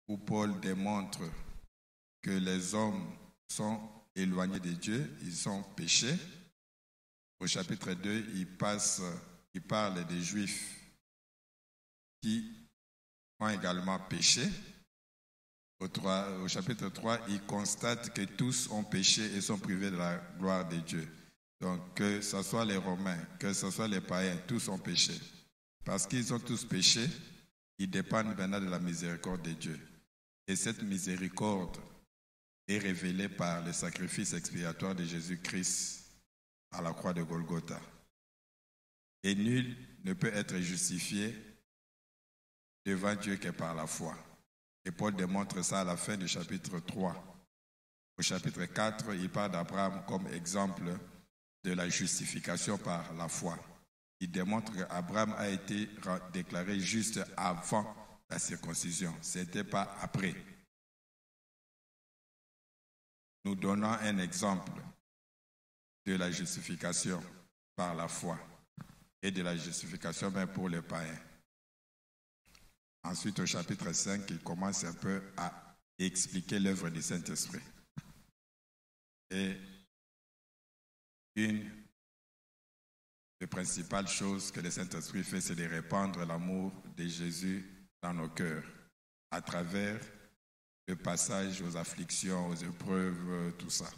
où Paul démontre que les hommes sont éloignés de Dieu, ils ont péché. Au chapitre 2, il parle des Juifs qui ont également péché. Au chapitre 3, il constate que tous ont péché et sont privés de la gloire de Dieu. Donc, que ce soit les Romains, que ce soit les païens, tous ont péché. Parce qu'ils ont tous péché, ils dépendent maintenant de la miséricorde de Dieu. Et cette miséricorde est révélée par le sacrifice expiatoire de Jésus-Christ à la croix de Golgotha. Et nul ne peut être justifié devant Dieu que par la foi. Et Paul démontre ça à la fin du chapitre 3. Au chapitre 4, il parle d'Abraham comme exemple de la justification par la foi. Il démontre qu'Abraham a été déclaré juste avant la circoncision. Ce n'était pas après. Nous donnons un exemple de la justification par la foi et de la justification même pour les païens. Ensuite, au chapitre 5, il commence un peu à expliquer l'œuvre du Saint-Esprit. Et une des principales choses que le Saint-Esprit fait, c'est de répandre l'amour de Jésus dans nos cœurs, à travers le passage aux afflictions, aux épreuves, tout ça.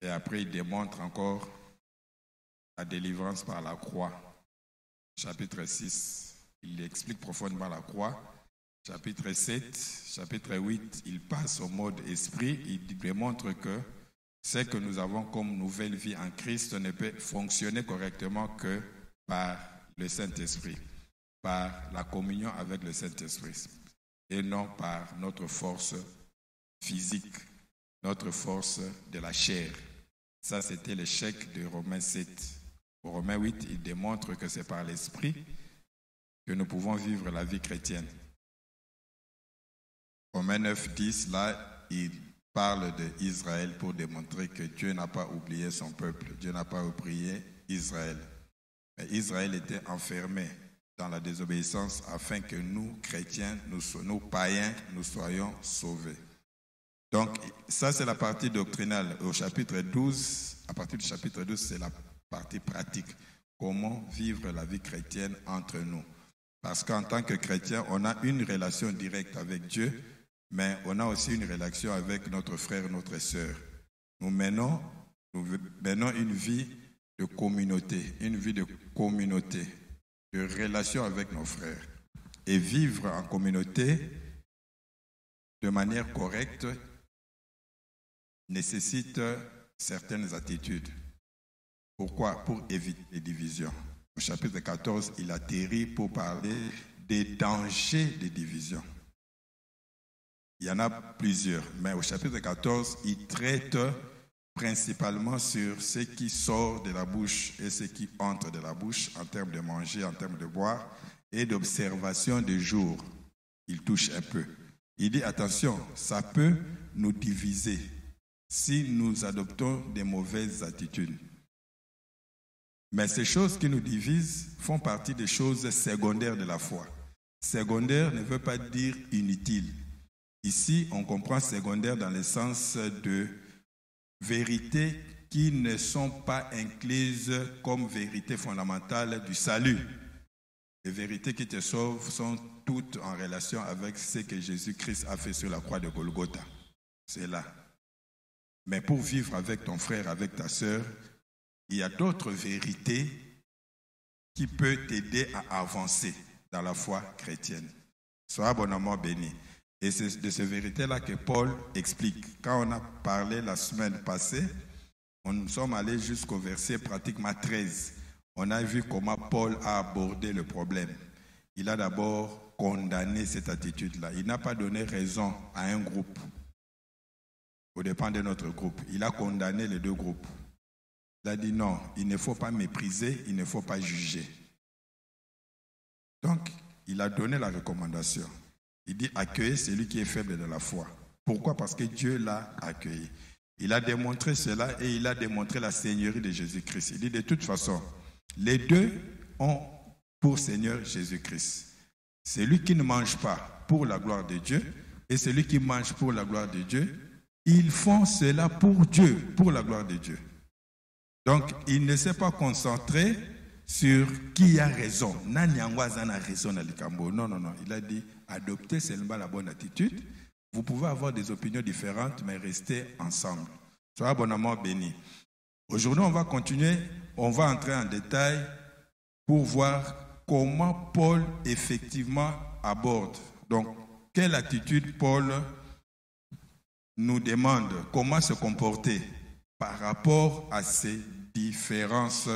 Et après, il démontre encore la délivrance par la croix. Chapitre 6, il explique profondément la croix. Chapitre 7, chapitre 8, il passe au mode esprit. Il démontre que ce que nous avons comme nouvelle vie en Christ ne peut fonctionner correctement que par le Saint-Esprit, par la communion avec le Saint-Esprit, et non par notre force physique, notre force de la chair. Ça, c'était l'échec de Romains 7. Au Romains 8, il démontre que c'est par l'Esprit que nous pouvons vivre la vie chrétienne. Romains 9, 10, là, il parle d'Israël pour démontrer que Dieu n'a pas oublié son peuple. Dieu n'a pas oublié Israël. Mais Israël était enfermé dans la désobéissance afin que nous, chrétiens, nous païens, nous soyons sauvés. Donc, ça, c'est la partie doctrinale. Au chapitre 12, à partir du chapitre 12, c'est la partie pratique. Comment vivre la vie chrétienne entre nous. Parce qu'en tant que chrétien, on a une relation directe avec Dieu, mais on a aussi une relation avec notre frère, notre sœur. Nous menons une vie de communauté, de relation avec nos frères. Et vivre en communauté de manière correcte nécessite certaines attitudes. Pourquoi? Pour éviter les divisions. Au chapitre 14, il atterrit pour parler des dangers des divisions. Il y en a plusieurs, mais au chapitre 14, il traite principalement sur ce qui sort de la bouche et ce qui entre de la bouche en termes de manger, en termes de boire et d'observation des jours. Il touche un peu. Il dit, attention, ça peut nous diviser si nous adoptons des mauvaises attitudes. Mais ces choses qui nous divisent font partie des choses secondaires de la foi. Secondaire ne veut pas dire inutile. Ici, on comprend secondaire dans le sens de vérités qui ne sont pas incluses comme vérité fondamentale du salut. Les vérités qui te sauvent sont toutes en relation avec ce que Jésus-Christ a fait sur la croix de Golgotha. C'est là. Mais pour vivre avec ton frère, avec ta sœur, il y a d'autres vérités qui peuvent t'aider à avancer dans la foi chrétienne. Sois abondamment béni. Et c'est de ces vérités-là que Paul explique. Quand on a parlé la semaine passée, nous sommes allés jusqu'au verset pratiquement 13. On a vu comment Paul a abordé le problème. Il a d'abord condamné cette attitude-là. Il n'a pas donné raison à un groupe, au dépend de notre groupe. Il a condamné les deux groupes. Il a dit non, il ne faut pas mépriser, il ne faut pas juger. Donc, il a donné la recommandation. Il dit accueillez celui qui est faible de la foi. Pourquoi? Parce que Dieu l'a accueilli. Il a démontré cela et il a démontré la seigneurie de Jésus-Christ. Il dit de toute façon, les deux ont pour Seigneur Jésus-Christ. Celui qui ne mange pas pour la gloire de Dieu et celui qui mange pour la gloire de Dieu, ils font cela pour Dieu, pour la gloire de Dieu. Donc, il ne s'est pas concentré sur qui a raison. Nani a raison dans le Cambo. Non, non, non. Il a dit, adoptez seulement la bonne attitude. Vous pouvez avoir des opinions différentes, mais restez ensemble. Soyez abondamment bénis. Aujourd'hui, on va continuer. On va entrer en détail pour voir comment Paul effectivement aborde. Donc, quelle attitude Paul nous demande, comment se comporter par rapport à ces différences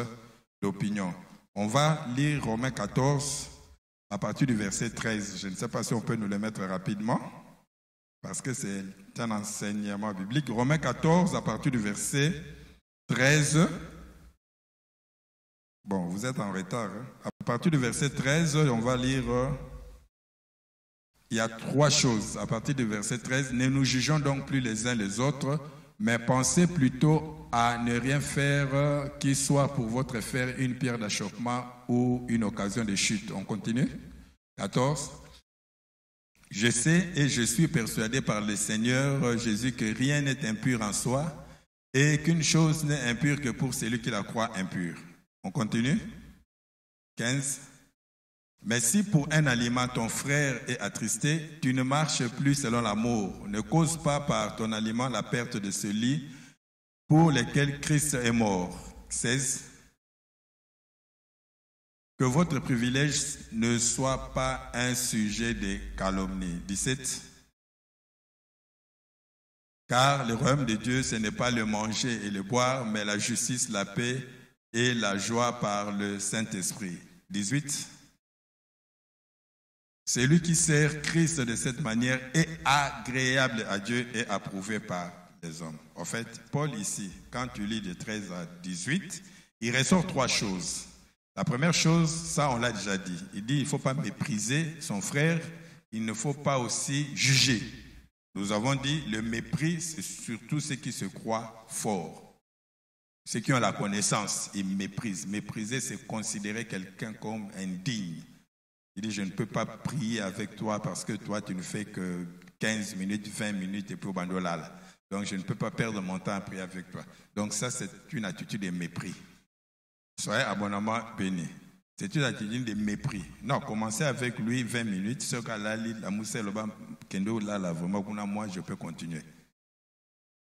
d'opinion. On va lire Romains 14 à partir du verset 13. Je ne sais pas si on peut nous le mettre rapidement, parce que c'est un enseignement biblique. Romains 14 à partir du verset 13. Bon, vous êtes en retard. Hein? À partir du verset 13, on va lire... il y a 3 choses. À partir du verset 13, ne nous jugeons donc plus les uns les autres, mais pensez plutôt à ne rien faire qui soit pour votre faire une pierre d'achoppement ou une occasion de chute. On continue. 14. Je sais et je suis persuadé par le Seigneur Jésus que rien n'est impur en soi et qu'une chose n'est impure que pour celui qui la croit impure. On continue. 15. Mais si pour un aliment ton frère est attristé, tu ne marches plus selon l'amour. Ne cause pas par ton aliment la perte de celui pour lequel Christ est mort. 16. Que votre privilège ne soit pas un sujet de calomnie. 17. Car le royaume de Dieu, ce n'est pas le manger et le boire, mais la justice, la paix et la joie par le Saint-Esprit. 18. Celui qui sert Christ de cette manière est agréable à Dieu et approuvé par les hommes. En fait, Paul ici, quand tu lis de 13 à 18, il ressort 3 choses. La première chose, ça on l'a déjà dit. Il dit il ne faut pas mépriser son frère, il ne faut pas aussi juger. Nous avons dit le mépris, c'est surtout ceux qui se croient forts. Ceux qui ont la connaissance, ils méprisent. Mépriser, c'est considérer quelqu'un comme indigne. Il dit, je ne peux pas prier avec toi parce que toi, tu ne fais que 15 minutes, 20 minutes et puis au bandolal. Donc, je ne peux pas perdre mon temps à prier avec toi. Donc, ça, c'est une attitude de mépris. Soyez abondamment bénis. C'est une attitude de mépris. Non, commencez avec lui 20 minutes. Ce cas-là, la mousse, kendo, là, vraiment, moi, je peux continuer.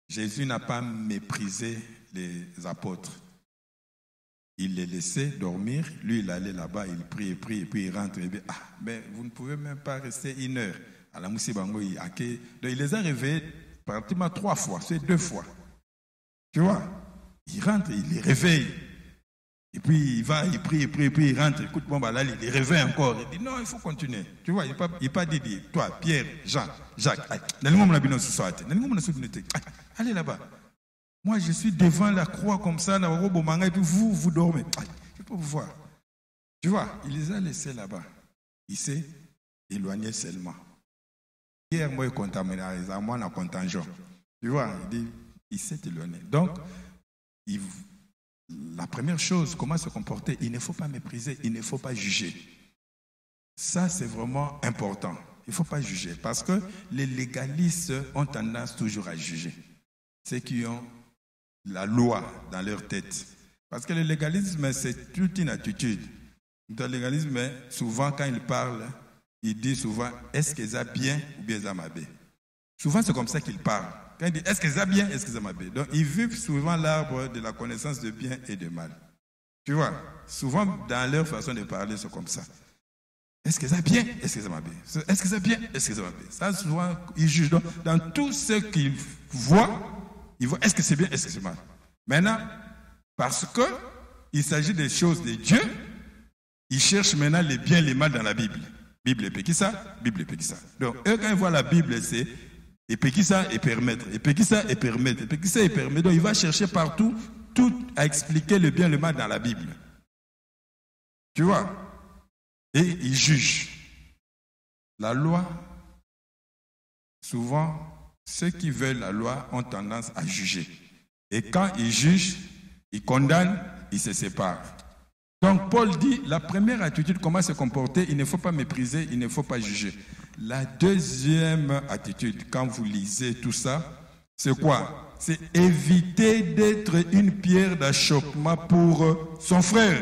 Jésus n'a pas méprisé les apôtres. Il les laissait dormir, lui il allait là-bas, il prie, et puis il rentre, et dit, mais vous ne pouvez même pas rester 1 heure. À la Moussi Bango, donc il les a réveillés pratiquement 3 fois, c'est 2 fois. Tu vois, il rentre, il les réveille. Et puis il va, il prie, et puis il rentre, écoute, bon, bah là, il les réveille encore. Il dit, non, il faut continuer. Tu vois, il n'a pas dit, toi, Pierre, Jean, Jacques, allez là-bas. Moi, je suis devant la croix comme ça, et puis vous dormez. Je ne peux pas vous voir. Tu vois, il les a laissés là-bas. Il s'est éloigné seulement. Pierre, moi, il contaminé, moi, on contingent. Tu vois, il s'est éloigné. Donc, la première chose, comment se comporter, il ne faut pas mépriser, il ne faut pas juger. Ça, c'est vraiment important. Il ne faut pas juger. Parce que les légalistes ont tendance toujours à juger. Ceux qui ont la loi dans leur tête. Parce que le légalisme, c'est toute une attitude. Le légalisme, souvent, quand il parle, il dit souvent, est-ce qu'ils ont bien ou bien ils ont mal? Souvent, c'est comme ça qu'il parle. Quand il dit, est-ce qu'ils ont bien, est-ce qu'ils ont mal? Donc, ils vivent souvent l'arbre de la connaissance de bien et de mal. Tu vois, souvent, dans leur façon de parler, c'est comme ça. Est-ce qu'ils ont bien, est-ce qu'ils ont mal? Est-ce qu'ils ont bien, est-ce qu'ils ont mal? Ça, souvent, ils jugent. Donc, dans tout ce qu'ils voient, ils voient est-ce que c'est bien, est-ce que c'est mal. Maintenant, parce qu'il s'agit des choses de Dieu, ils cherchent maintenant les bien et les mal dans la Bible. Bible et Pékissa, Bible et Pékissa. Donc, eux, quand ils voient la Bible, c'est et Pékissa et permettre, et Pékissa et permettre, et Pékissa et permettre. Donc, il va chercher partout, tout à expliquer le bien et le mal dans la Bible. Tu vois? Et ils jugent. La loi, souvent, ceux qui veulent la loi ont tendance à juger. Et quand ils jugent, ils condamnent, ils se séparent. Donc Paul dit, la première attitude, comment se comporter, il ne faut pas mépriser, il ne faut pas juger. La deuxième attitude, quand vous lisez tout ça, c'est quoi? C'est éviter d'être une pierre d'achoppement pour son frère.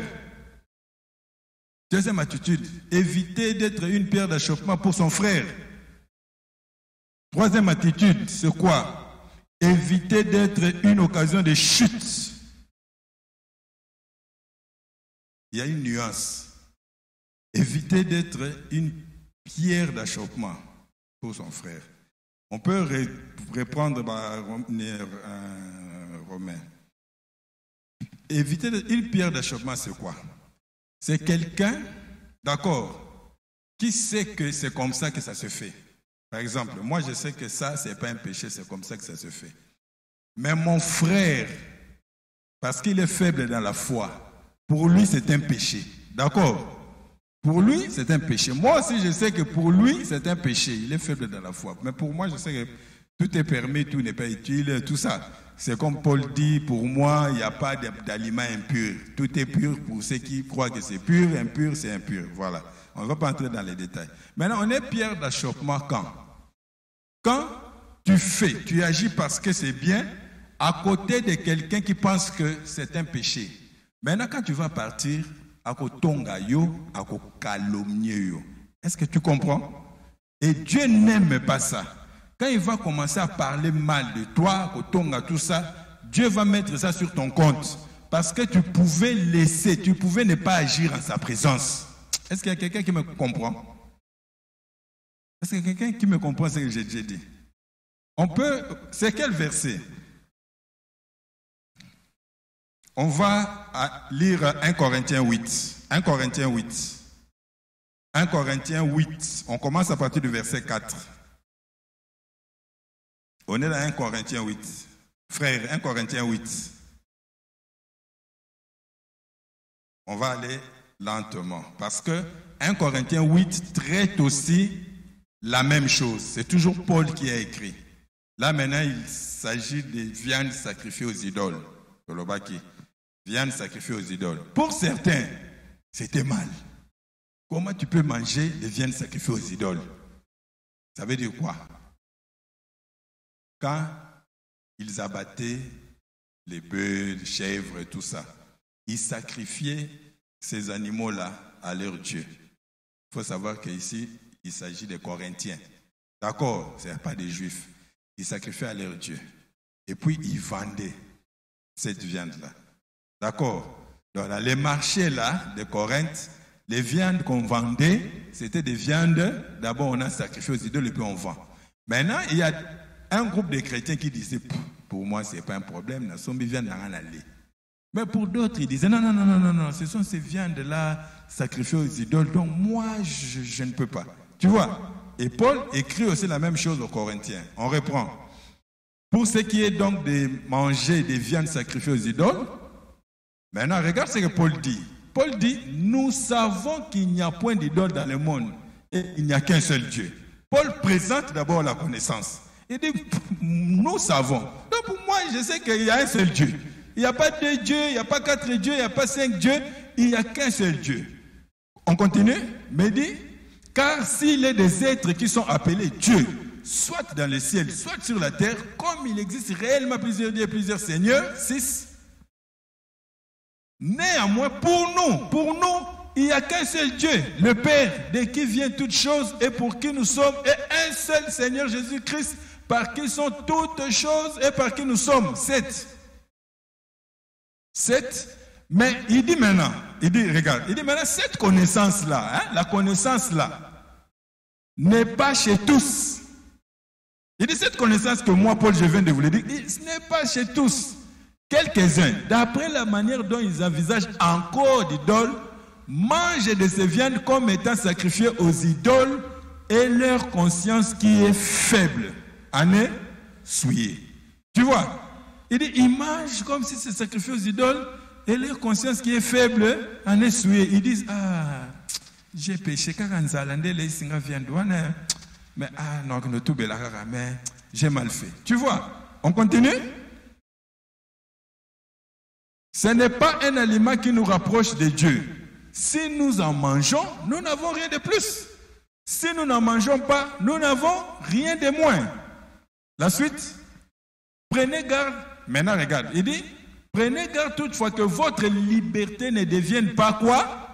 Deuxième attitude, éviter d'être une pierre d'achoppement pour son frère. Troisième attitude, c'est quoi? Éviter d'être une occasion de chute. Il y a une nuance. Éviter d'être une pierre d'achoppement pour son frère. On peut reprendre Romain. Éviter une pierre d'achoppement, c'est quoi? C'est quelqu'un, d'accord, qui sait que c'est comme ça que ça se fait. Par exemple, moi je sais que ça, c'est pas un péché, c'est comme ça que ça se fait. Mais mon frère, parce qu'il est faible dans la foi, pour lui c'est un péché. D'accord? Pour lui, c'est un péché. Moi aussi, je sais que pour lui, c'est un péché. Il est faible dans la foi. Mais pour moi, je sais que tout est permis, tout n'est pas utile, tout ça. C'est comme Paul dit, pour moi, il n'y a pas d'aliments impurs. Tout est pur pour ceux qui croient que c'est pur, impur, c'est impur. Voilà. On ne va pas entrer dans les détails. Maintenant, on est pierre d'achoppement quand? Quand tu agis parce que c'est bien, à côté de quelqu'un qui pense que c'est un péché. Maintenant, quand tu vas partir, est-ce que tu comprends? Et Dieu n'aime pas ça. Quand il va commencer à parler mal de toi, tout ça, Dieu va mettre ça sur ton compte. Parce que tu pouvais laisser, tu pouvais ne pas agir en sa présence. Est-ce qu'il y a quelqu'un qui me comprend? Est-ce qu'il y a quelqu'un qui me comprend ce que j'ai dit? C'est quel verset? On va lire 1 Corinthiens 8. 1 Corinthiens 8. 1 Corinthiens 8. On commence à partir du verset 4. On est dans 1 Corinthiens 8. Frère, 1 Corinthiens 8. On va aller lentement. Parce que 1 Corinthiens 8 traite aussi la même chose. C'est toujours Paul qui a écrit. Là maintenant, il s'agit des viandes sacrifiées aux idoles. Viande sacrifiée aux idoles. Pour certains, c'était mal. Comment tu peux manger des viandes sacrifiées aux idoles? Ça veut dire quoi? Quand ils abattaient les bœufs, les chèvres et tout ça, ils sacrifiaient ces animaux-là à leur Dieu. Il faut savoir qu'ici, il s'agit des Corinthiens. D'accord? Ce n'est pas des Juifs. Ils sacrifiaient à leur Dieu. Et puis, ils vendaient cette viande-là. D'accord? Donc, dans les marchés là, de Corinthe, les viandes qu'on vendait, c'était des viandes, d'abord on a sacrifié aux idoles et puis on vend. Maintenant, il y a un groupe de chrétiens qui disaient, pour moi, ce n'est pas un problème, mais pour d'autres, ils disaient, non, ce sont ces viandes-là sacrifiées aux idoles, donc moi, je ne peux pas. Tu vois? Et Paul écrit aussi la même chose aux Corinthiens. On reprend. Pour ce qui est donc de manger des viandes sacrifiées aux idoles, maintenant, regarde ce que Paul dit. Paul dit, nous savons qu'il n'y a point d'idole dans le monde et il n'y a qu'un seul Dieu. Paul présente d'abord la connaissance. Il dit, nous savons. Donc pour moi, je sais qu'il y a un seul Dieu. Il n'y a pas deux dieux, il n'y a pas quatre dieux, il n'y a pas cinq dieux, il n'y a qu'un seul Dieu. On continue, mais dit, car s'il est des êtres qui sont appelés Dieu, soit dans le ciel, soit sur la terre, comme il existe réellement plusieurs dieux et plusieurs seigneurs, 6. Néanmoins, pour nous, il n'y a qu'un seul Dieu, le Père, de qui vient toutes choses et pour qui nous sommes, et un seul Seigneur Jésus-Christ, par qui sont toutes choses et par qui nous sommes. 7. Mais il dit maintenant, cette connaissance-là, la connaissance-là, n'est pas chez tous. Il dit, cette connaissance que moi, Paul, je viens de vous le dire, ce n'est pas chez tous. Quelques-uns, d'après la manière dont ils envisagent encore d'idoles, mangent de ces viandes comme étant sacrifiées aux idoles et leur conscience qui est faible en est souillée. Tu vois? Il dit, ils mangent comme si c'est sacrifié aux idoles et leur conscience qui est faible en est souillée. Ils disent, j'ai péché, mais j'ai mal fait. Tu vois? On continue? Ce n'est pas un aliment qui nous rapproche de Dieu. Si nous en mangeons, nous n'avons rien de plus. Si nous n'en mangeons pas, nous n'avons rien de moins. La suite, prenez garde. Maintenant, regarde, il dit, prenez garde toutefois que votre liberté ne devienne pas quoi?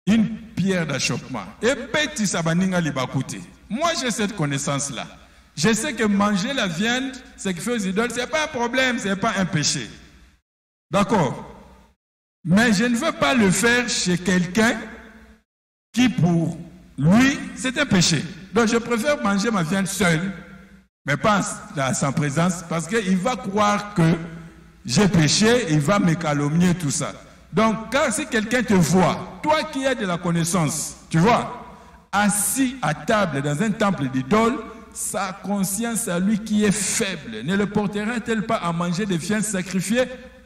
Une pierre d'achoppement. Et petit sabaninga libakuti. Moi, j'ai cette connaissance-là. Je sais que manger la viande, ce qui fait aux idoles, ce n'est pas un problème, ce n'est pas un péché. D'accord? Mais je ne veux pas le faire chez quelqu'un qui, pour lui, c'est un péché. Donc, je préfère manger ma viande seule, mais pas sans présence, parce qu'il va croire que j'ai péché, il va me calomnier, tout ça. Donc, quand si quelqu'un te voit, toi qui as de la connaissance, tu vois, assis à table dans un temple d'idole, sa conscience à lui qui est faible ne le portera-t-elle pas à manger des viandes sacrifiées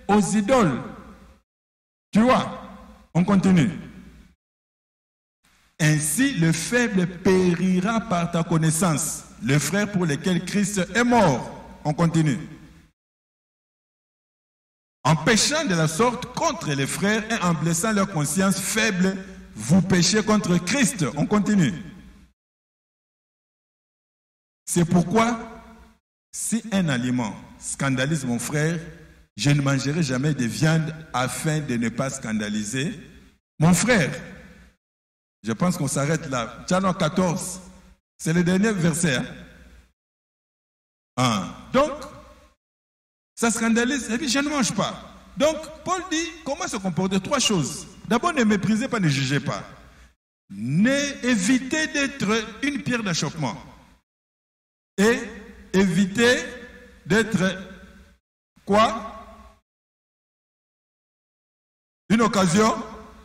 aux idoles? Tu vois, on continue. Ainsi, le faible périra par ta connaissance, le frère pour lequel Christ est mort. On continue. En péchant de la sorte contre les frères et en blessant leur conscience faible, vous péchez contre Christ. On continue. C'est pourquoi, si un aliment scandalise mon frère, je ne mangerai jamais de viande afin de ne pas scandaliser mon frère. Je pense qu'on s'arrête là. Chapitre 14, c'est le dernier verset. Donc, ça scandalise, et puis je ne mange pas. Donc, Paul dit, comment se comporter? 3 choses. D'abord, ne méprisez pas, ne jugez pas. Évitez d'être une pierre d'achoppement. Et évitez d'être quoi? Une occasion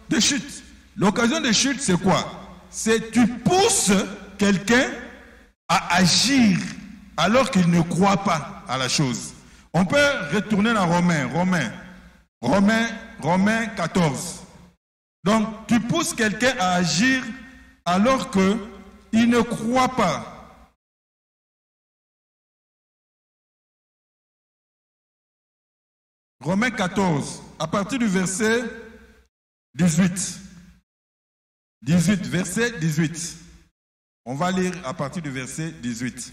de chute. L'occasion de chute, c'est quoi? C'est tu pousses quelqu'un à agir alors qu'il ne croit pas à la chose. On peut retourner dans Romains 14. Donc, tu pousses quelqu'un à agir alors qu'il ne croit pas. Romains 14, à partir du verset 18. 18, verset 18. On va lire à partir du verset 18.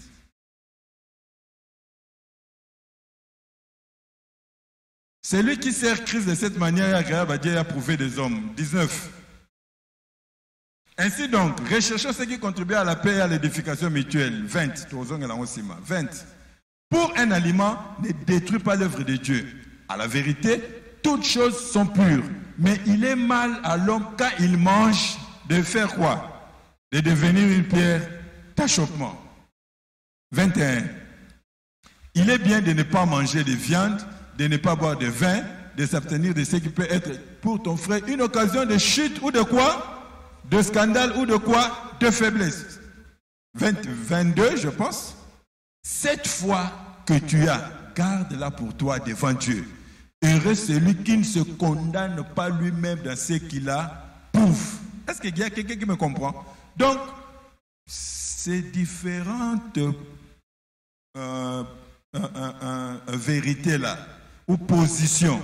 Celui qui sert Christ de cette manière est agréable à Dieu et approuvé des hommes. 19. Ainsi donc, recherchons ce qui contribue à la paix et à l'édification mutuelle. 20. 20. Pour un aliment, ne détruis pas l'œuvre de Dieu. À la vérité, toutes choses sont pures. Mais il est mal à l'homme quand il mange de faire quoi? De devenir une pierre d'achoppement. 21. Il est bien de ne pas manger de viande, de ne pas boire de vin, de s'abstenir de ce qui peut être pour ton frère une occasion de chute ou de quoi? De scandale ou de quoi? De faiblesse. 22, je pense. Cette foi que tu as, garde-la pour toi devant Dieu. Heureux celui qui ne se condamne pas lui-même dans ce qu'il a prouve. Est-ce qu'il y a quelqu'un qui me comprend? Donc, ces différentes vérités-là, ou positions,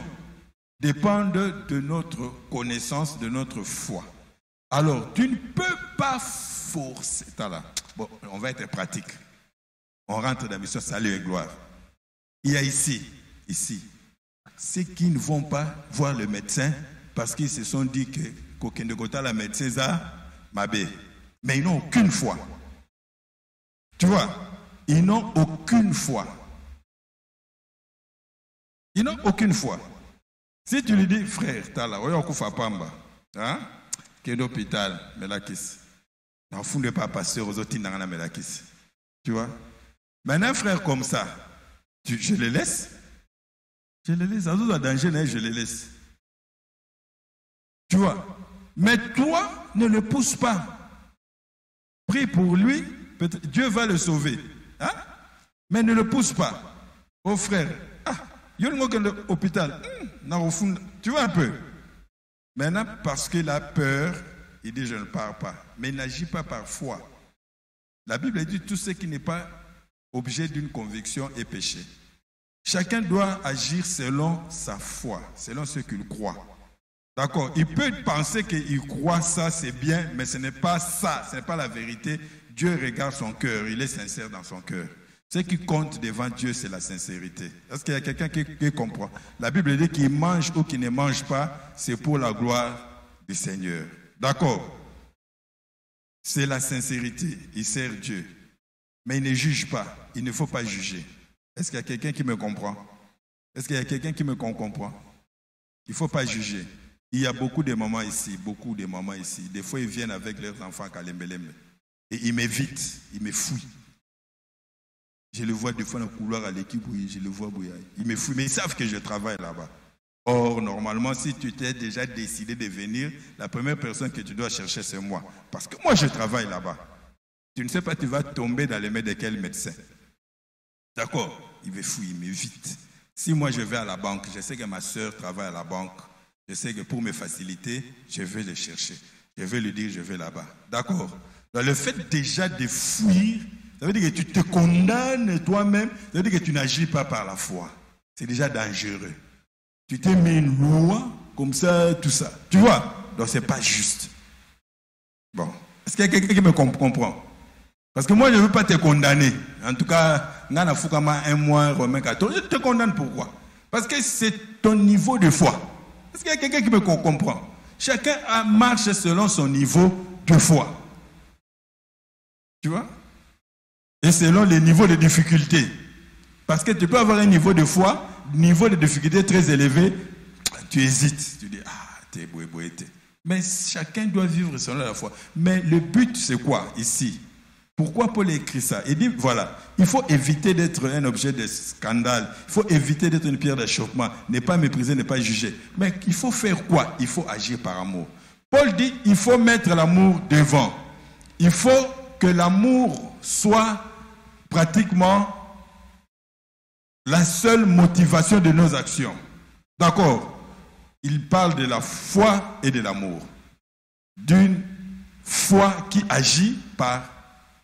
dépendent de notre connaissance, de notre foi. Alors, tu ne peux pas forcer. Bon, on va être pratique. On rentre dans la mission salut et gloire. Il y a ici, ceux qui ne vont pas voir le médecin parce qu'ils se sont dit que Kokendekota, la médecin, ça, Mabé. Mais ils n'ont aucune foi. Tu vois, ils n'ont aucune foi. Ils n'ont aucune foi. Si tu lui dis, frère, Tala, Oyokufa Pamba, hein, qui est l'hôpital, Melakis, n'en fous pas passer aux autres dans la Melakis. Tu vois, maintenant, un frère comme ça, je le laisse. Je le laisse. À d'autres danger, je le laisse. Tu vois. Mais toi, ne le pousse pas. Prie pour lui. Dieu va le sauver. Hein? Mais ne le pousse pas. Oh frère. Il y a l'hôpital. Tu vois un peu. Maintenant, parce qu'il a peur, il dit je ne pars pas. Mais il n'agit pas par foi. La Bible dit tout ce qui n'est pas objet d'une conviction est péché. Chacun doit agir selon sa foi, selon ce qu'il croit. D'accord? Il peut penser qu'il croit ça, c'est bien, mais ce n'est pas ça, ce n'est pas la vérité. Dieu regarde son cœur, il est sincère dans son cœur. Ce qui compte devant Dieu, c'est la sincérité. Est-ce qu'il y a quelqu'un qui comprend? La Bible dit qu'il mange ou qu'il ne mange pas, c'est pour la gloire du Seigneur. D'accord? C'est la sincérité. Il sert Dieu. Mais il ne juge pas. Il ne faut pas juger. Est-ce qu'il y a quelqu'un qui me comprend? Est-ce qu'il y a quelqu'un qui me comprend? Il ne faut pas juger. Il y a beaucoup de mamans ici, beaucoup de mamans ici. Des fois, ils viennent avec leurs enfants à Kalembelem. Et ils m'évitent, ils me fouillent. Je le vois des fois dans le couloir à l'équipe, oui, je le vois bouillir. Ils me fouillent, mais ils savent que je travaille là-bas. Or, normalement, si tu t'es déjà décidé de venir, la première personne que tu dois chercher, c'est moi. Parce que moi, je travaille là-bas. Tu ne sais pas, tu vas tomber dans les mains de quel médecin. D'accord? Il me fouille, il m'évite. Si moi, je vais à la banque, je sais que ma soeur travaille à la banque. Je sais que pour me faciliter, je vais le chercher. Je vais lui dire, je vais là-bas. D'accord? Donc, le fait déjà de fuir, ça veut dire que tu te condamnes toi-même, ça veut dire que tu n'agis pas par la foi. C'est déjà dangereux. Tu t'es mis une loi, comme ça, tout ça. Tu vois? Donc, ce n'est pas juste. Bon. Est-ce qu'il y a quelqu'un qui me comprend? Parce que moi, je ne veux pas te condamner. En tout cas, Nana Fukama, un mois, Romain 14, je te condamne pourquoi? Parce que c'est ton niveau de foi. Est-ce qu'il y a quelqu'un qui me comprend? Chacun marche selon son niveau de foi. Tu vois? Et selon les niveaux de difficulté. Parce que tu peux avoir un niveau de foi, niveau de difficulté très élevé, tu hésites. Tu dis, t'es boué. Mais chacun doit vivre selon la foi. Mais le but, c'est quoi ici? Pourquoi Paul écrit ça? Il dit, voilà, il faut éviter d'être un objet de scandale. Il faut éviter d'être une pierre d'achoppement. Ne pas mépriser, ne pas juger. Mais il faut faire quoi? Il faut agir par amour. Paul dit, il faut mettre l'amour devant. Il faut que l'amour soit pratiquement la seule motivation de nos actions. D'accord? Il parle de la foi et de l'amour. D'une foi qui agit par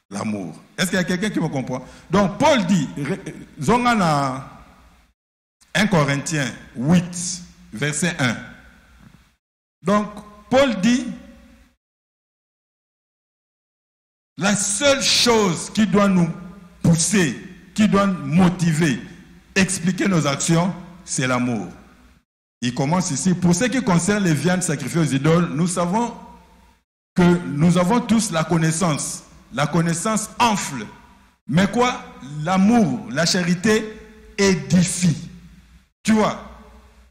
l'amour. Est-ce qu'il y a quelqu'un qui me comprend? Donc, Paul dit, Zongana 1 Corinthiens 8, verset 1. Donc, Paul dit, la seule chose qui doit nous pousser, qui doit nous motiver, expliquer nos actions, c'est l'amour. Il commence ici. Pour ce qui concerne les viandes sacrifiées aux idoles, nous savons que nous avons tous la connaissance. La connaissance enfle. Mais quoi? L'amour, la charité édifie. Tu vois?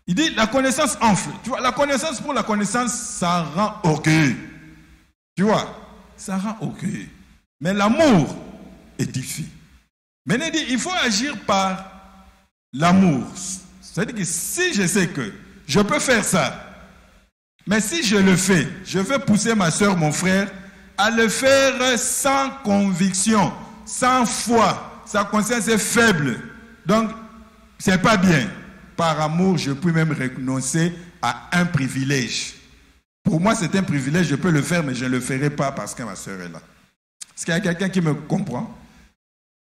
Il dit la connaissance enfle. Tu vois, la connaissance pour la connaissance, ça rend orgueilleux. Tu vois? Ça rend orgueilleux. Mais l'amour édifie. Maintenant, il dit, il faut agir par l'amour. C'est-à-dire que si je sais que je peux faire ça, mais si je le fais, je vais pousser ma soeur, mon frère, à le faire sans conviction, sans foi. Sa conscience est faible. Donc, ce n'est pas bien. Par amour, je peux même renoncer à un privilège. Pour moi, c'est un privilège, je peux le faire, mais je ne le ferai pas parce que ma soeur est là. Est-ce qu'il y a quelqu'un qui me comprend?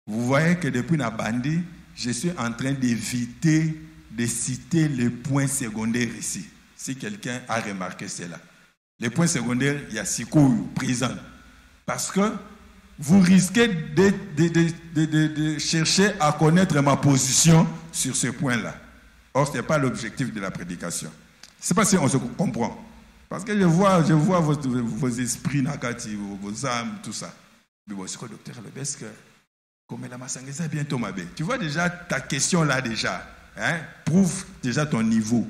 Vous voyez que depuis la bandit, je suis en train d'éviter de citer les points secondaires ici. Si quelqu'un a remarqué cela. Les points secondaires, il y a Sikou, prison. Parce que vous risquez de chercher à connaître ma position sur ce point-là. Or, ce n'est pas l'objectif de la prédication. Je ne sais pas si on se comprend. Parce que je vois vos esprits, vos âmes, tout ça. Mais bon, c'est quoi, docteur Lebesque? Comme la Massangesa bientôt ma belle. Tu vois déjà ta question là déjà. Hein? Prouve déjà ton niveau.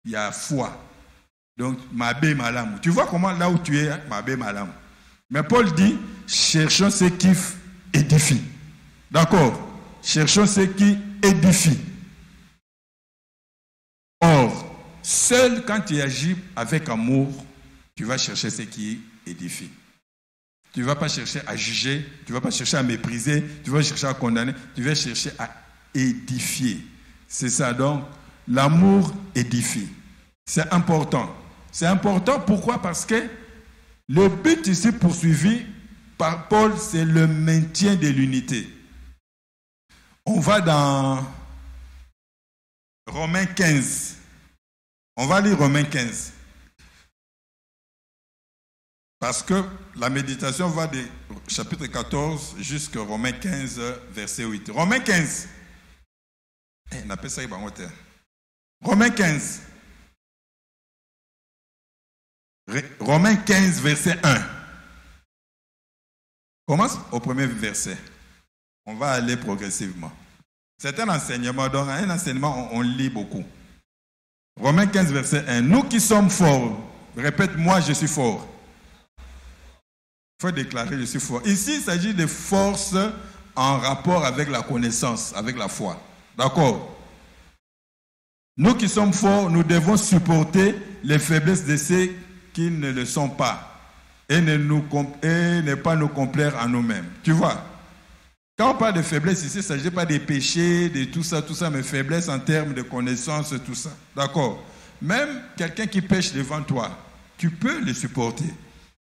Il y a foi. Donc, Mabé Malam. Tu vois comment là où tu es, Mabé Malam. Mais Paul dit, cherchons ce qui édifie. D'accord? Cherchons ce qui édifie. Or, seul quand tu agis avec amour, tu vas chercher ce qui édifie. Tu ne vas pas chercher à juger, tu ne vas pas chercher à mépriser, tu vas chercher à condamner, tu vas chercher à édifier. C'est ça donc, l'amour édifie. C'est important. C'est important, pourquoi? Parce que le but ici poursuivi par Paul, c'est le maintien de l'unité. On va dans Romains 15. On va lire Romains 15. Parce que la méditation va de chapitre 14 jusqu'à Romains 15, verset 8. Romains 15. On appelle ça Romains 15. Romains 15, verset 1. Commence au premier verset. On va aller progressivement. C'est un enseignement, donc un enseignement, on lit beaucoup. Romains 15, verset 1. Nous qui sommes forts, répète, moi je suis fort. Il faut déclarer, je suis fort. Ici, il s'agit de force en rapport avec la connaissance, avec la foi. D'accord? Nous qui sommes forts, nous devons supporter les faiblesses de ceux qui ne le sont pas et ne pas nous complaire en nous-mêmes. Tu vois? Quand on parle de faiblesse ici, il ne s'agit pas des péchés, de tout ça, mais faiblesse en termes de connaissance, tout ça. D'accord? Même quelqu'un qui pêche devant toi, tu peux le supporter.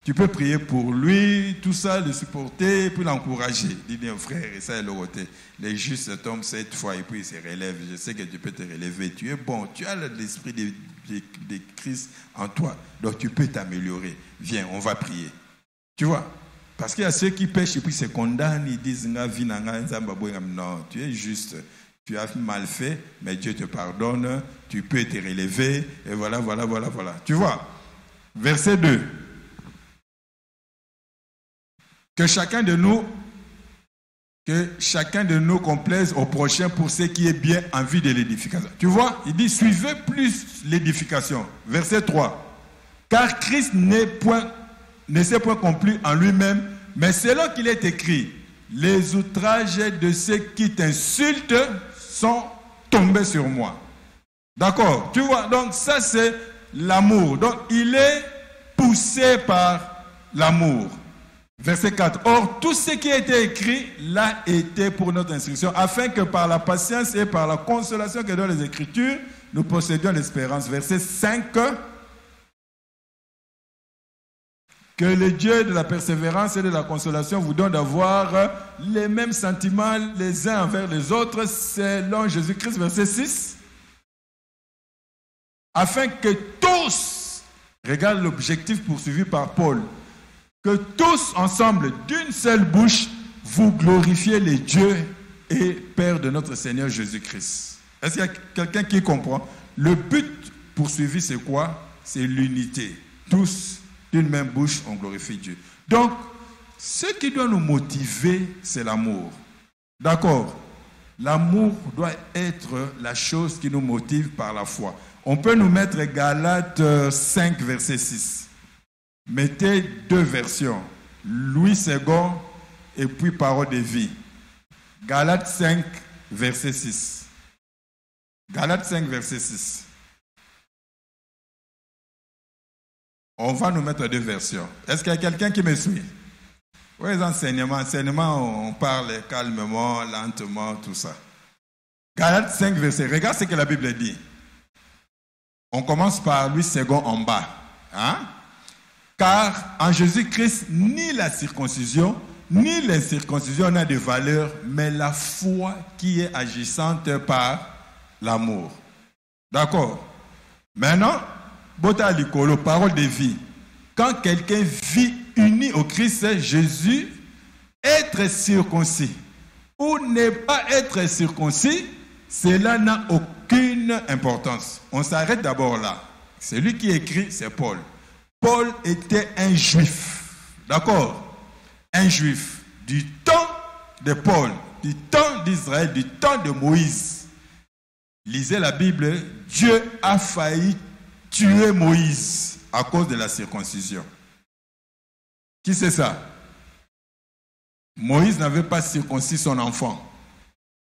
Tu peux prier pour lui, tout ça, le supporter, puis l'encourager. Dis frère, et ça est le côté. Les justes tombent 7 fois et puis ils se relèvent. Je sais que tu peux te relever. Tu es bon, tu as l'esprit de Christ en toi. Donc tu peux t'améliorer. Viens, on va prier. Tu vois? Parce qu'il y a ceux qui pêchent et puis se condamnent. Ils disent, non, tu es juste. Tu as mal fait, mais Dieu te pardonne. Tu peux te relever. Et voilà. Tu vois? Verset 2. Que chacun de nous complaise au prochain pour ce qui est bien en vue de l'édification. Tu vois, il dit, suivez plus l'édification. Verset 3. Car Christ ne s'est point complu en lui-même, mais selon qu'il est écrit, les outrages de ceux qui t'insultent sont tombés sur moi. D'accord? Tu vois, donc ça c'est l'amour. Donc il est poussé par l'amour. Verset 4. Or, tout ce qui a été écrit l'a été pour notre instruction, afin que par la patience et par la consolation que donnent les Écritures, nous possédions l'espérance. Verset 5. Que le Dieu de la persévérance et de la consolation vous donne d'avoir les mêmes sentiments les uns envers les autres, selon Jésus-Christ. Verset 6. Afin que tous, regarde l'objectif poursuivi par Paul, que tous ensemble, d'une seule bouche, vous glorifiez le Dieu et Père de notre Seigneur Jésus-Christ. Est-ce qu'il y a quelqu'un qui comprend? Le but poursuivi, c'est quoi? C'est l'unité. Tous, d'une même bouche, on glorifie Dieu. Donc, ce qui doit nous motiver, c'est l'amour. D'accord? L'amour doit être la chose qui nous motive par la foi. On peut nous mettre Galates 5, verset 6. Mettez 2 versions, Louis II et puis Parole de vie. Galates 5, verset 6. Galates 5, verset 6. On va nous mettre 2 versions. Est-ce qu'il y a quelqu'un qui me suit? Oui, les enseignements, on parle calmement, lentement, tout ça. Galates 5, verset. Regarde ce que la Bible dit. On commence par Louis II en bas. Hein? Car en Jésus-Christ, ni la circoncision, ni l'incirconcision n'a de valeur, mais la foi qui est agissante par l'amour. D'accord? Maintenant, Bota Likolo, parole de vie. Quand quelqu'un vit uni au Christ Jésus, être circoncis ou ne pas être circoncis, cela n'a aucune importance. On s'arrête d'abord là. Celui qui écrit, c'est Paul. Paul était un juif, d'accord? Un juif du temps de Paul, du temps d'Israël, du temps de Moïse. Lisez la Bible, Dieu a failli tuer Moïse à cause de la circoncision. Qui c'est ça? Moïse n'avait pas circoncis son enfant.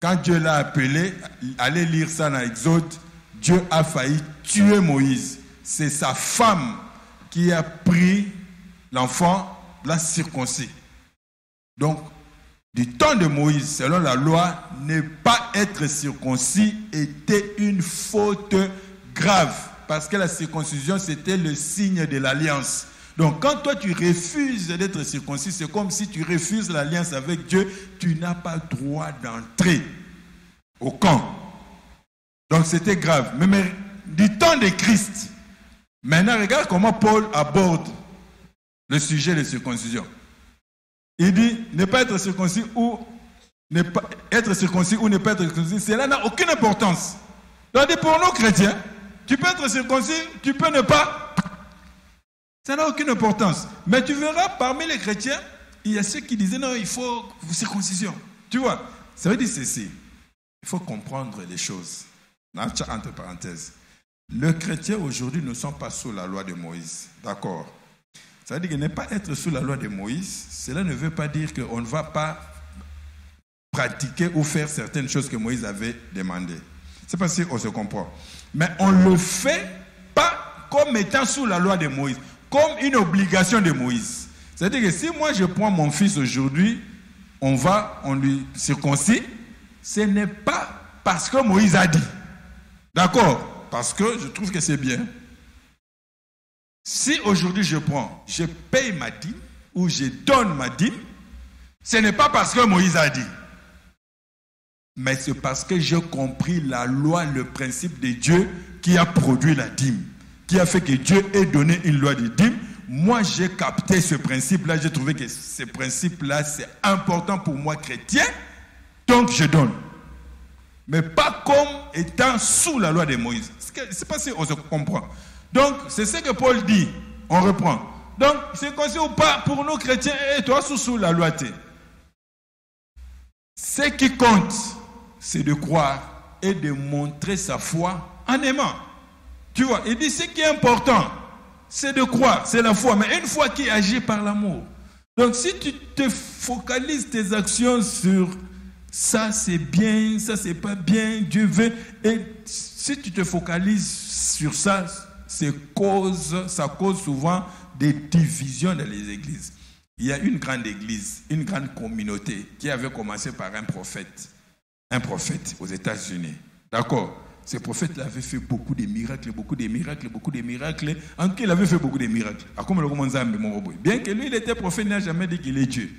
Quand Dieu l'a appelé, allez lire ça dans Exode, Dieu a failli tuer Moïse. C'est sa femme qui a pris l'enfant, l'a circoncis. Donc, du temps de Moïse, selon la loi, ne pas être circoncis était une faute grave. Parce que la circoncision, c'était le signe de l'alliance. Donc, quand toi, tu refuses d'être circoncis, c'est comme si tu refuses l'alliance avec Dieu. Tu n'as pas droit d'entrer au camp. Donc, c'était grave. du temps de Christ. Maintenant, regarde comment Paul aborde le sujet de circoncision. Il dit, ne pas être circoncis ou ne pas être circoncis ou ne pas être circoncis, cela n'a aucune importance. Donc, pour nous chrétiens, tu peux être circoncis, tu peux ne pas. Ça n'a aucune importance. Mais tu verras, parmi les chrétiens, il y a ceux qui disaient, non, il faut circoncision. Tu vois, ça veut dire ceci. Il faut comprendre les choses. Entre parenthèses. Le chrétien aujourd'hui ne sont pas sous la loi de Moïse. D'accord. Ça veut dire que ne pas être sous la loi de Moïse, cela ne veut pas dire qu'on ne va pas pratiquer ou faire certaines choses que Moïse avait demandées. C'est pas si on se comprend. Mais on ne le fait pas comme étant sous la loi de Moïse, comme une obligation de Moïse. C'est-à-dire que si moi je prends mon fils aujourd'hui, on lui circoncis, ce n'est pas parce que Moïse a dit. D'accord? Parce que je trouve que c'est bien. Si aujourd'hui je paye ma dîme, ou je donne ma dîme, ce n'est pas parce que Moïse a dit. Mais c'est parce que j'ai compris la loi, le principe de Dieu qui a produit la dîme, qui a fait que Dieu ait donné une loi de dîme. Moi, j'ai capté ce principe-là, j'ai trouvé que ce principe-là, c'est important pour moi, chrétien, donc je donne. Mais pas comme étant sous la loi de Moïse. C'est pas si on se comprend. Donc, c'est ce que Paul dit. On reprend. Donc, c'est conseillé ou pas pour nous chrétiens, et toi sous la loi. Ce qui compte, c'est de croire et de montrer sa foi en aimant. Tu vois, il dit ce qui est important, c'est de croire, c'est la foi, mais une foi qui agit par l'amour. Donc, si tu te focalises tes actions sur ça c'est bien, ça c'est pas bien, Dieu veut, et si tu te focalises sur ça, ça cause souvent des divisions dans les églises. Il y a une grande église, une grande communauté qui avait commencé par un prophète aux États-Unis. D'accord? Ce prophète avait fait beaucoup de miracles. En tout cas, il avait fait beaucoup de miracles. Bien que lui, il était prophète, il n'a jamais dit qu'il est Dieu.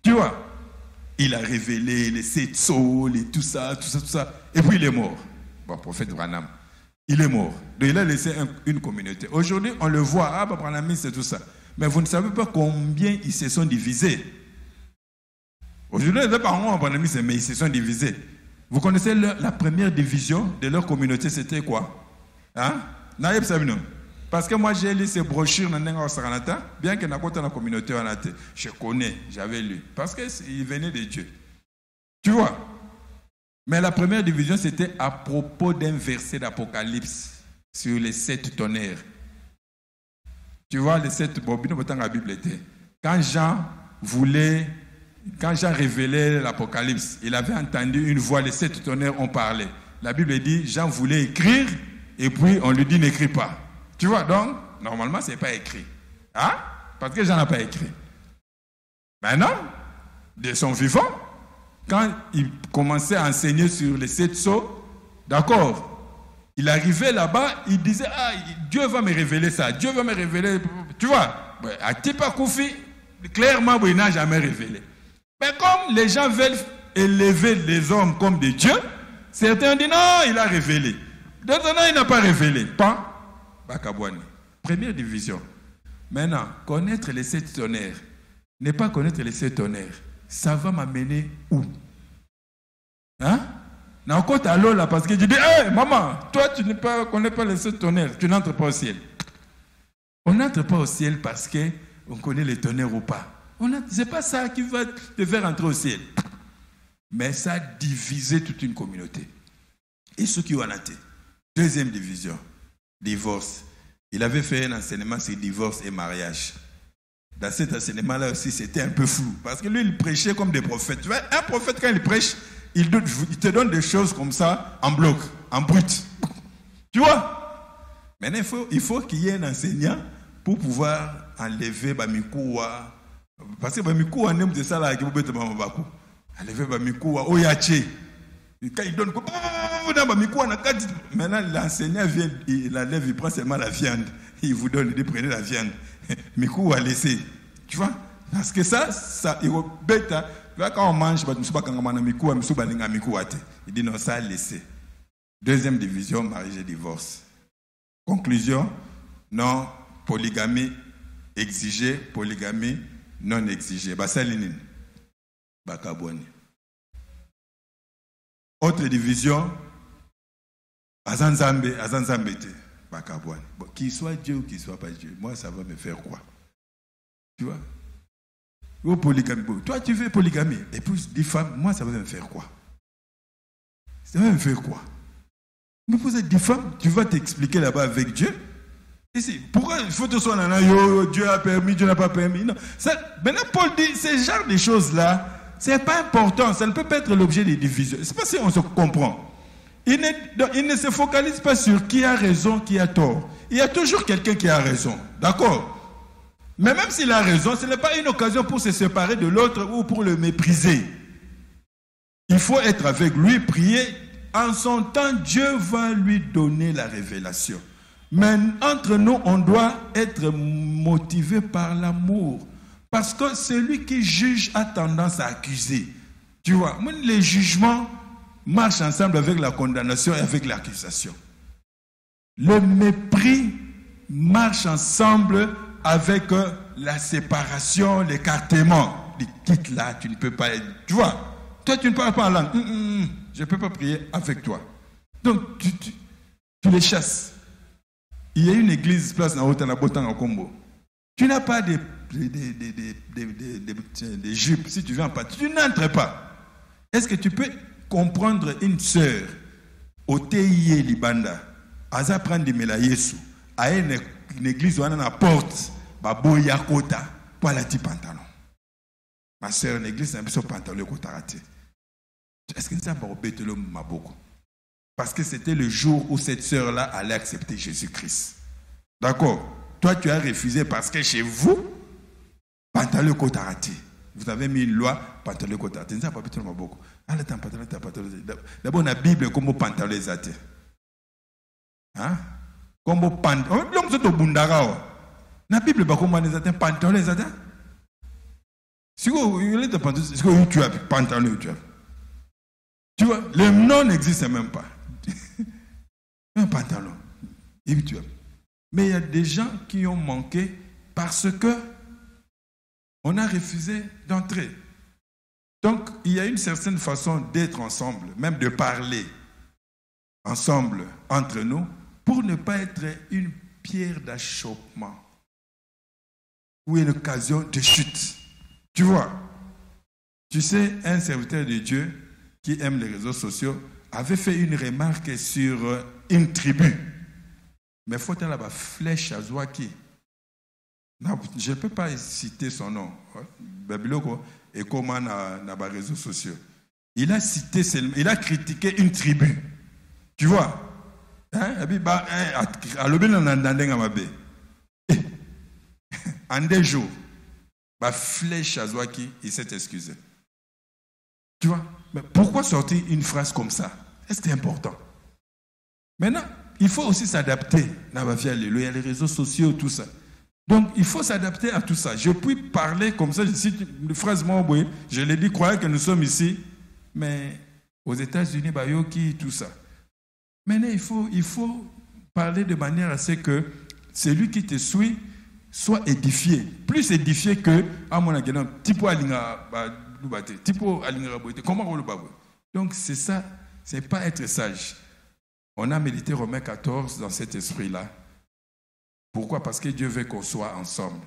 Tu vois? Il a révélé les 7 saules et tout ça. Et puis il est mort. Bon, prophète Branham. Il est mort. Donc il a laissé une communauté. Aujourd'hui, on le voit. Branham, c'est tout ça. Mais vous ne savez pas combien ils se sont divisés. Aujourd'hui, les parents Branham, mais ils se sont divisés. Vous connaissez la première division de leur communauté, c'était quoi? Hein? Parce que moi, j'ai lu ces brochures dans Nenga Saranata, bien que dans la communauté, je connais, j'avais lu. Parce qu'ils venaient de Dieu. Tu vois? Mais la première division, c'était à propos d'un verset d'Apocalypse sur les 7 tonnerres. Tu vois, les 7 bobines, la Bible était. Quand Jean révélait l'Apocalypse, il avait entendu une voix, les 7 tonnerres ont parlé. La Bible dit, Jean voulait écrire, et puis on lui dit, n'écris pas. Tu vois, donc, normalement, ce n'est pas écrit. Hein? Parce que Jean n'a pas écrit. Maintenant, de son vivant, quand il commençait à enseigner sur les 7 sceaux, d'accord, il arrivait là-bas, il disait, Dieu va me révéler ça, Dieu va me révéler, tu vois, à Tipa Koufi, clairement, il n'a jamais révélé. Mais comme les gens veulent élever les hommes comme des dieux, certains disent, non, il a révélé. D'autres, non, il n'a pas révélé. Pas Bakabouani. Première division. Maintenant, connaître les 7 tonnerres, ne pas connaître les 7 tonnerres, ça va m'amener où? Hein? Encore à l'eau là, parce que je dis, hey, maman, toi tu ne connais pas les 7 tonnerres, tu n'entres pas au ciel. On n'entre pas au ciel parce qu'on connaît les tonnerres ou pas. Ce n'est pas ça qui va te faire entrer au ciel. Mais ça a divisé toute une communauté. Et ceux qui ont été. Deuxième division. Divorce. Il avait fait un enseignement sur divorce et mariage. Dans cet enseignement-là aussi, c'était un peu flou. Parce que lui, il prêchait comme des prophètes. Tu vois, un prophète, quand il prêche, il te donne des choses comme ça, en bloc, en brut. Tu vois? Maintenant, il faut qu'il y ait un enseignant pour pouvoir enlever Bamikoua. Parce que Bamikoua, on aime de ça là, qui vous bête Bamabako. Enlever Bamikoua, Oyaché. Quand il donne, maintenant l'enseignant vient, il enlève, il prend seulement la viande. Il vous donne, il dit prenez la viande. Mikou a laissé. Tu vois? Parce que ça, il va bête. Quand on mange, il dit non, ça a laissé. Deuxième division, mariage et divorce. Conclusion, non, polygamie exigée, polygamie non exigée. Basalinin, Bakabouani. Autre division, Azanzambe, Bakabouani. Bon, qu'il soit Dieu ou qu'il soit pas Dieu, moi ça va me faire quoi? Tu vois? Ou polygamie. Toi tu fais polygamie, et puis 10 femmes, moi ça va me faire quoi? Ça va me faire quoi? Mais vous êtes 10 femmes, tu vas t'expliquer là-bas avec Dieu. Ici, pourquoi il faut te soigner? Dieu a permis, Dieu n'a pas permis. Non. Ça, maintenant, Paul dit, ce genre de choses-là, ce n'est pas important. Ça ne peut pas être l'objet des divisions. C'est pas si on se comprend. Il ne se focalise pas sur qui a raison, qui a tort. Il y a toujours quelqu'un qui a raison. D'accord? Mais même s'il a raison, ce n'est pas une occasion pour se séparer de l'autre ou pour le mépriser. Il faut être avec lui, prier. En son temps, Dieu va lui donner la révélation. Mais entre nous, on doit être motivé par l'amour. Parce que celui qui juge a tendance à accuser. Tu vois, les jugements marchent ensemble avec la condamnation et avec l'accusation. Le mépris marche ensemble avec la séparation, l'écartement. Quitte là, tu ne peux pas être. Tu vois, toi tu ne parles pas en langue. Je ne peux pas prier avec toi. Donc tu les chasses. Il y a une église place dans Otanabotan en Combo. Tu n'as pas de jupes si tu viens en partie. Tu n'entres pas. Est-ce que tu peux comprendre une sœur au TIE Libanda, Aza prendre des mela Yesu, à une église où on a une porte, Baboya Kota, pour la petite pantalon. Ma sœur, une église, c'est un peu pantalon Kota raté. Est-ce que ça va embêter le Maboko? Parce que c'était le jour où cette sœur-là allait accepter Jésus-Christ. D'accord? Toi, tu as refusé parce que chez vous, pantalon Kota raté. Vous avez mis une loi, pantalon Kota raté. Ça va pas le Maboko. D'abord, la Bible, comme pantalon les athées. Hein? Comme pantalon. L'homme c'est au Bundara. La Bible, comment les athées? Pantalon les athées? Si tu as pantalon, tu as. Tu vois, le nom n'existe même pas. Un pantalon. Mais il y a des gens qui ont manqué parce que on a refusé d'entrer. Donc, il y a une certaine façon d'être ensemble, même de parler ensemble entre nous, pour ne pas être une pierre d'achoppement ou une occasion de chute. Tu vois, tu sais, un serviteur de Dieu qui aime les réseaux sociaux avait fait une remarque sur une tribu. Mais il faut aller là-bas, Flèche à Zouaki. Je ne peux pas citer son nom. Babiloko et comment dans les réseaux sociaux. Il a cité, il a critiqué une tribu. Tu vois? En des jours, Flèche à Zouaki, il s'est excusé. Tu vois? Mais pourquoi sortir une phrase comme ça? C'est important. Maintenant, il faut aussi s'adapter. Il y a les réseaux sociaux, tout ça. Donc, il faut s'adapter à tout ça. Je puis parler comme ça, je cite une phrase, je l'ai dit, croyez que nous sommes ici, mais aux États-Unis, Bayoki, tout ça. Maintenant, il faut parler de manière à ce que celui qui te suit soit édifié. Plus édifié que, à mon avis, tipo alinga, tipo alinga, comment on le bat? Donc, c'est ça, c'est pas être sage. On a médité Romains 14 dans cet esprit-là. Pourquoi? Parce que Dieu veut qu'on soit ensemble.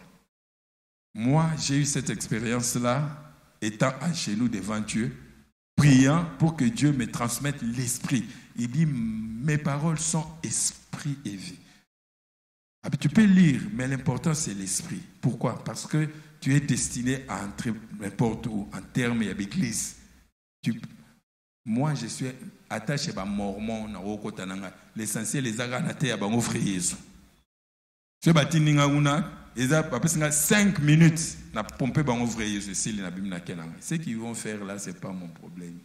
Moi, j'ai eu cette expérience-là, étant à genoux devant Dieu, priant pour que Dieu me transmette l'esprit. Il dit, mes paroles sont esprit et vie. Tu peux lire, mais l'important, c'est l'esprit. Pourquoi? Parce que tu es destiné à entrer n'importe où, en termes avec l'église. Moi, je suis attaché à Mormon, l'essentiel, les aganatés à mon frère Jésus. Ce bâti ils ont 5 minutes na pomper bango vrai Jésus si na bim na kenanga. Ce qu'ils vont faire là, c'est pas mon problème.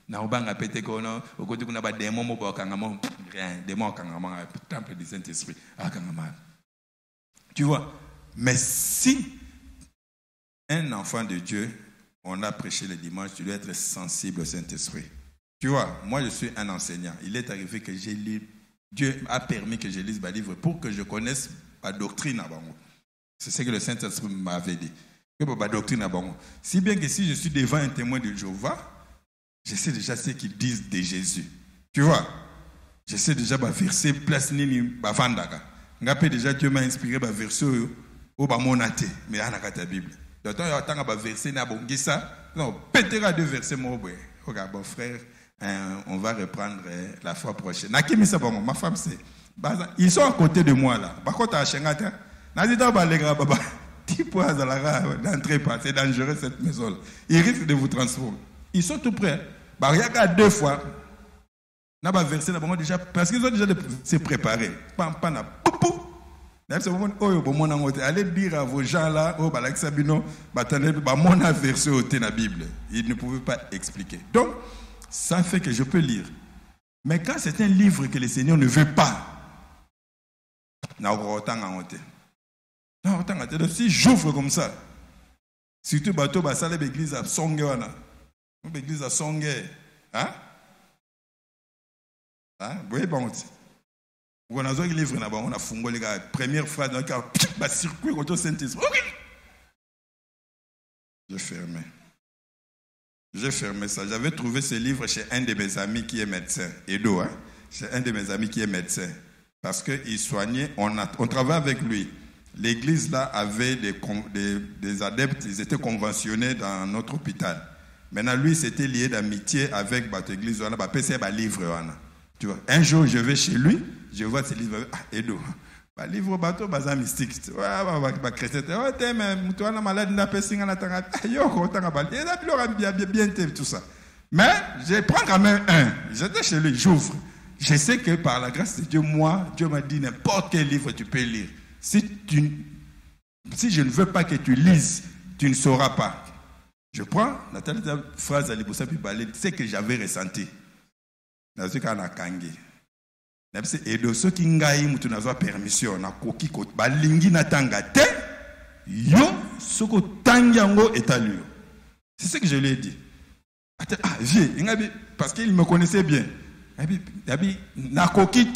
Na obanga pété kono, au côté kuna ba démon mo ba kangama, rien, démon kangama, temple du Saint-Esprit, kangama. Tu vois? Mais si un enfant de Dieu, on a prêché le dimanche, tu dois être sensible au Saint-Esprit. Tu vois, moi je suis un enseignant. Il est arrivé que j'ai lu Dieu a permis que je lise ma livre pour que je connaisse ma doctrine à Bango. C'est ce que le Saint-Esprit m'avait dit. Que ma doctrine à Bango. Si bien que si je suis devant un témoin de Jéhovah, je sais déjà ce qu'ils disent de Jésus. Tu vois? Je sais déjà ma verset place nini bavandaka. Ngapé déjà Dieu m'a inspiré ma verset au bamonate mais anaka ta Bible. Donc il y a tant ba verset na bongisa. Non, pétera deux versets mon boy. Regarde bon frère, on va reprendre la fois prochaine. Nakimi ça bon, ma femme c'est ils sont à côté de moi là. Par contre à Chengata, nazita ba legra baba. Tipo azalara d'entrer pas, c'est dangereux cette maison là. Ils risquent de vous transformer. Ils sont tout prêts. Bah il y a deux fois. N'a pas versé d'abord déjà parce qu'ils ont déjà se préparé. Allez dire à vos gens là, oh Balaxabino, mon a versé au thé la Bible. Ils ne pouvaient pas expliquer. Donc, ça fait que je peux lire. Mais quand c'est un livre que le Seigneur ne veut pas, si j'ouvre comme ça, surtout bateau basale l'église à Songe, l'église à Songe, hein? Vous voyez, bon, on a un livre, on a fondé les gars, première phrase, donc, circuit contre Saint-Esprit. J'ai fermé ça. J'avais trouvé ce livre chez un de mes amis qui est médecin, Edo, hein? Chez un de mes amis qui est médecin. Parce qu'il soignait, on travaille avec lui. L'église là avait des adeptes, ils étaient conventionnés dans notre hôpital. Maintenant, lui, c'était lié d'amitié avec l'église, on a passé un livre. Tu vois, un jour, je vais chez lui, je vois ce livre, Edo. Livre bateau, bazar mystique. Tout ça. Mais je prends quand même un. J'étais chez lui, j'ouvre. Je sais que par la grâce de Dieu, moi, Dieu m'a dit n'importe quel livre tu peux lire. Si je ne veux pas que tu lises, tu ne sauras pas. Je prends la phrase à l'Iboussa puis c'est ce que j'avais ressenti. Dans ce cas, on a kangé. Et de ceux qui n'ont pas permission, on a coquille, balingi na tangate, yo, ce que tangiango est à lui. C'est ce que je lui ai dit. Viens, parce qu'il me connaissait bien. Na coquille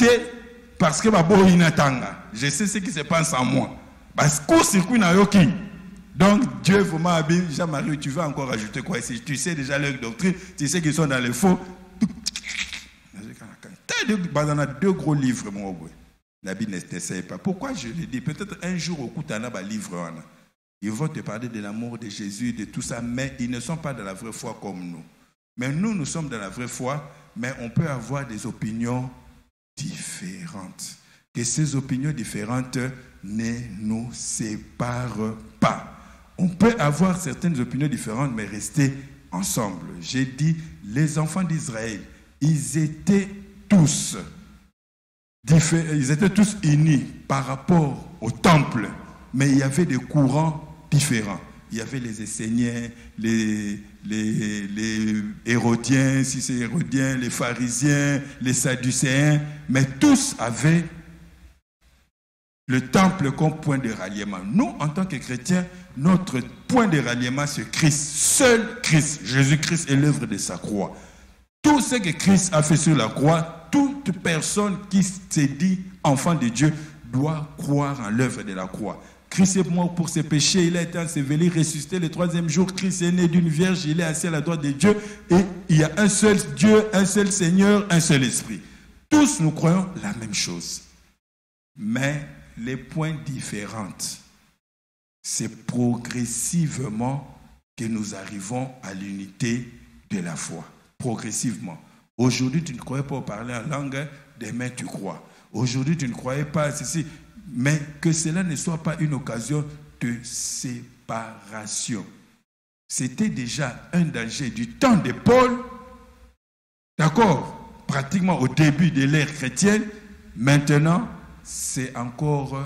parce que ma boy n'atanga. Je sais ce qui se passe en moi. Parce que circuit na yoki. Donc Dieu vous m'a dit, Jean-Marie, tu vas encore ajouter quoi ici? Tu sais déjà leur doctrine, tu sais qu'ils sont dans le faux. Dans deux gros livres, mon boy. La Bible n'essaie pas. Pourquoi je le dis? Peut-être un jour au coup tu as un livre. Ils vont te parler de l'amour de Jésus, de tout ça, mais ils ne sont pas dans la vraie foi comme nous. Mais nous sommes dans la vraie foi, mais on peut avoir des opinions différentes. Que ces opinions différentes ne nous séparent pas. On peut avoir certaines opinions différentes, mais rester ensemble. J'ai dit, les enfants d'Israël, ils étaient tous unis par rapport au temple, mais il y avait des courants différents. Il y avait les Esséniens, les Hérodiens, si c'est Hérodiens, les pharisiens, les sadducéens, mais tous avaient le temple comme point de ralliement. Nous, en tant que chrétiens, notre point de ralliement, c'est Christ. Seul Christ, Jésus-Christ est l'œuvre de sa croix. Tout ce que Christ a fait sur la croix, toute personne qui se dit enfant de Dieu doit croire en l'œuvre de la croix. Christ est mort pour ses péchés, il a été enseveli, ressuscité le troisième jour. Christ est né d'une vierge, il est assis à la droite de Dieu et il y a un seul Dieu, un seul Seigneur, un seul Esprit. Tous nous croyons la même chose. Mais les points différents, c'est progressivement que nous arrivons à l'unité de la foi. Progressivement. Aujourd'hui, tu ne croyais pas parler en langue, demain tu crois. Aujourd'hui, tu ne croyais pas ceci. Mais que cela ne soit pas une occasion de séparation. C'était déjà un danger du temps de Paul, d'accord, pratiquement au début de l'ère chrétienne. Maintenant, c'est encore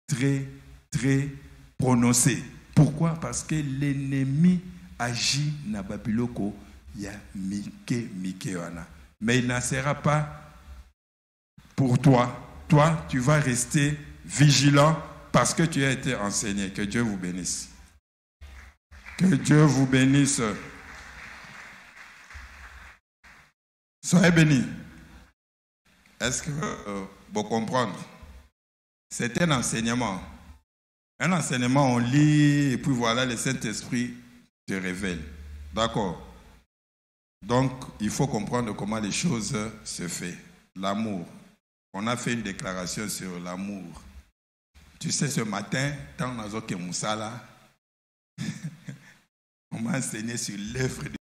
très, très prononcé. Pourquoi? Parce que l'ennemi agit na Babiloko, il y a Mikewana. Mais il n'en sera pas pour toi. Toi, tu vas rester vigilant parce que tu as été enseigné. Que Dieu vous bénisse. Que Dieu vous bénisse. Soyez bénis. Est-ce que vous comprenez? C'est un enseignement. Un enseignement, on lit, et puis voilà, le Saint-Esprit te révèle. D'accord? Donc, il faut comprendre comment les choses se font. L'amour. On a fait une déclaration sur l'amour. Tu sais, ce matin, tant on a Moussala, on m'a enseigné sur l'œuvre de